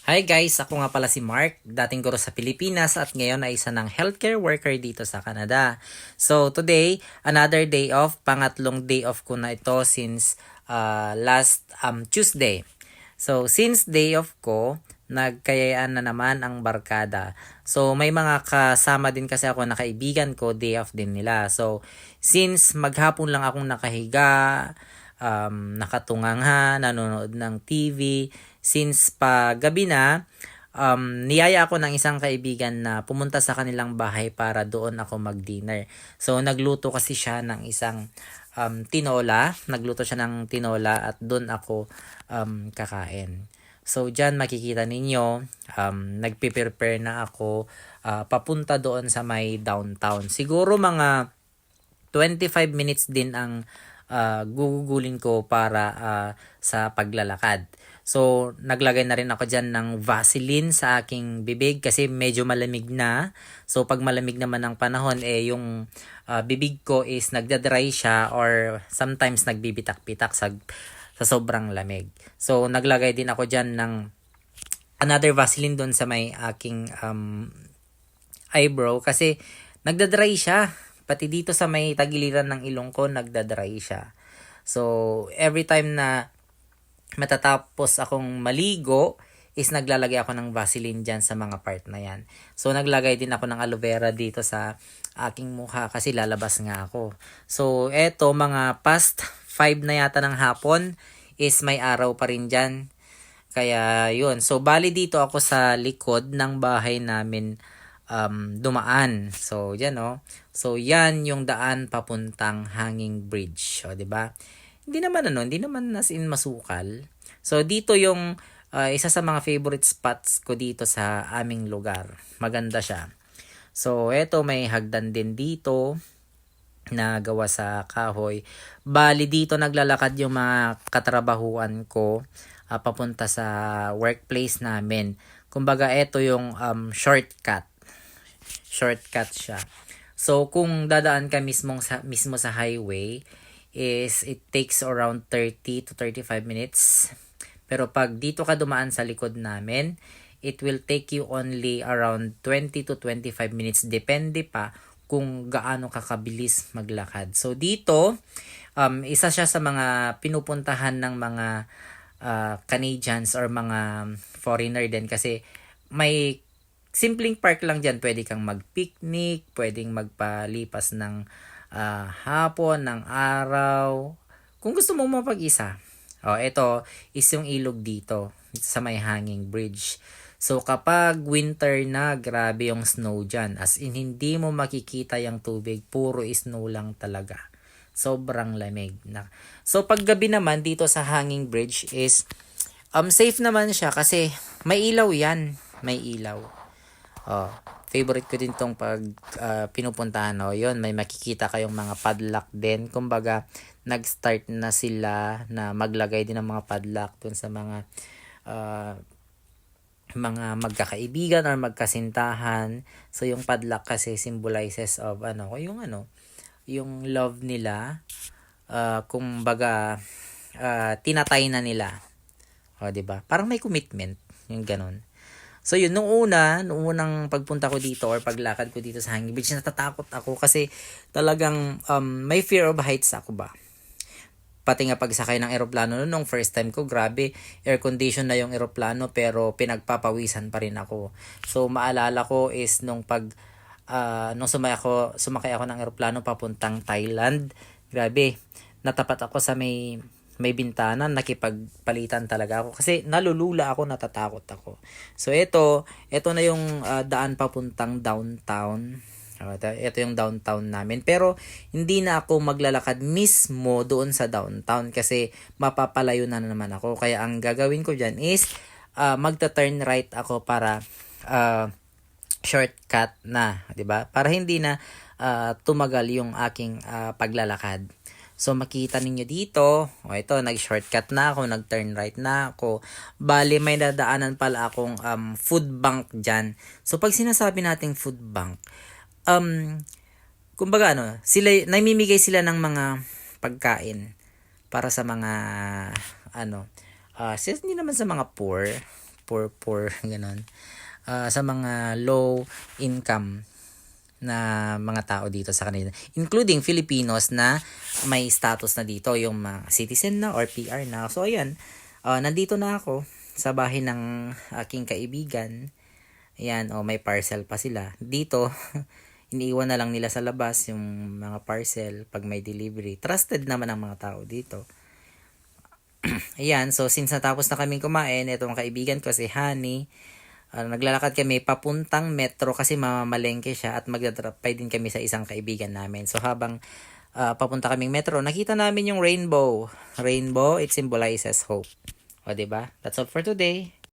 Hi guys, ako nga pala si Mark, dating guro sa Pilipinas at ngayon ay isa ng healthcare worker dito sa Canada. So today, another day off, pangatlong day off ko na ito since last Tuesday. So since day off ko, nagkayaan na naman ang barkada. So may mga kasama din kasi ako na kaibigan ko, day off din nila. So since maghapon lang akong nakahiga, nakatunganga, nanonood ng TV. Since pa gabi na, niyaya ako ng isang kaibigan na pumunta sa kanilang bahay para doon ako mag-dinner. So, nagluto kasi siya ng isang tinola. Nagluto siya ng tinola at doon ako kakain. So, dyan makikita ninyo, nagpiprepare na ako papunta doon sa may downtown. Siguro mga 25 minutes din ang gugugulin ko para sa paglalakad. So, naglagay na rin ako dyan ng Vaseline sa aking bibig kasi medyo malamig na. So, pag malamig naman ang panahon, yung bibig ko is nagdadry siya or sometimes nagbibitak-bitak sa sobrang lamig. So, naglagay din ako dyan ng another Vaseline doon sa may aking eyebrow kasi nagdadry siya. Pati dito sa may tagiliran ng ilong ko, nagdadry siya. So, every time na matatapos akong maligo, is naglalagay ako ng Vaseline dyan sa mga part na yan. So, naglagay din ako ng aloe vera dito sa aking mukha kasi lalabas nga ako. So, eto mga past 5 na yata ng hapon is may araw pa rin dyan. Kaya, yun. So, bali dito ako sa likod ng bahay namin dumaan. So, yan So, yan yung daan papuntang Hanging Bridge. O, 'di ba? Hindi naman as in masukal. So, dito yung isa sa mga favorite spots ko dito sa aming lugar. Maganda siya. So, eto may hagdan din dito na gawa sa kahoy. Bali dito naglalakad yung mga katrabahuan ko papunta sa workplace namin. Kumbaga, eto yung shortcut siya. So, kung dadaan ka mismo sa highway, is it takes around 30 to 35 minutes. Pero pag dito ka dumaan sa likod namin, it will take you only around 20 to 25 minutes. Depende pa kung gaano ka kabilis maglakad. So, dito, isa siya sa mga pinupuntahan ng mga Canadians or mga foreigner din kasi may simpleng park lang dyan. Pwede kang mag-picnic, pwedeng magpalipas ng hapon, ng araw. Kung gusto mo mapag-isa. Ito is yung ilog dito sa may Hanging Bridge. So, kapag winter na, grabe yung snow dyan. As in, hindi mo makikita yung tubig. Puro snow lang talaga. Sobrang lamig na. So, pag gabi naman dito sa Hanging Bridge is safe naman siya kasi may ilaw yan. May ilaw. Favorite ko din tong pag pinupuntahan. Yun, may makikita kayong mga padlock din. Kumbaga, nag-start na sila na maglagay din ng mga padlock dun sa mga magkakaibigan or magkasintahan. So, yung padlock kasi symbolizes of yung love nila. Kumbaga, tinatay na nila. 'Di ba? Parang may commitment, yung ganun. So yun, nung unang pagpunta ko dito or paglakad ko dito sa Hanging Bridge, natatakot ako kasi talagang may fear of heights ako ba. Pati nga pagsakay ng eroplano nung first time ko, grabe, air condition na yung eroplano pero pinagpapawisan pa rin ako. So maalala ko is nung sumakay ako ng eroplano papuntang Thailand, grabe, natapat ako sa may bintana, nakipagpalitan talaga ako kasi nalulula ako, natatakot ako. So ito na yung daan papuntang downtown. Ito yung downtown namin. Pero hindi na ako maglalakad mismo doon sa downtown kasi mapapalayo na naman ako. Kaya ang gagawin ko dyan is magta-turn right ako para shortcut na, 'di ba? Para hindi na tumagal yung aking paglalakad. So, makita ninyo dito, ito, nag-shortcut na ako, nag-turn right na ako. Bali, may dadaanan pala akong food bank dyan. So, pag sinasabi nating food bank, kumbaga namimigay sila ng mga pagkain para sa mga hindi naman sa mga poor, poor, ganun. Sa mga low income na mga tao dito sa kanila, including Filipinos na may status na dito, yung mga citizen na or PR na. So ayan, nandito na ako sa bahay ng aking kaibigan. Ayan, may parcel pa sila dito. Iniiwan na lang nila sa labas yung mga parcel pag may delivery. Trusted naman ang mga tao dito. Ayan, so since natapos na kaming kumain, itong kaibigan ko si Honey, naglalakad kami papuntang metro kasi mamamalengke siya at magdadrop by din kami sa isang kaibigan namin. So habang papunta kaming metro, nakita namin yung rainbow. Rainbow, it symbolizes hope. O, diba? That's all for today.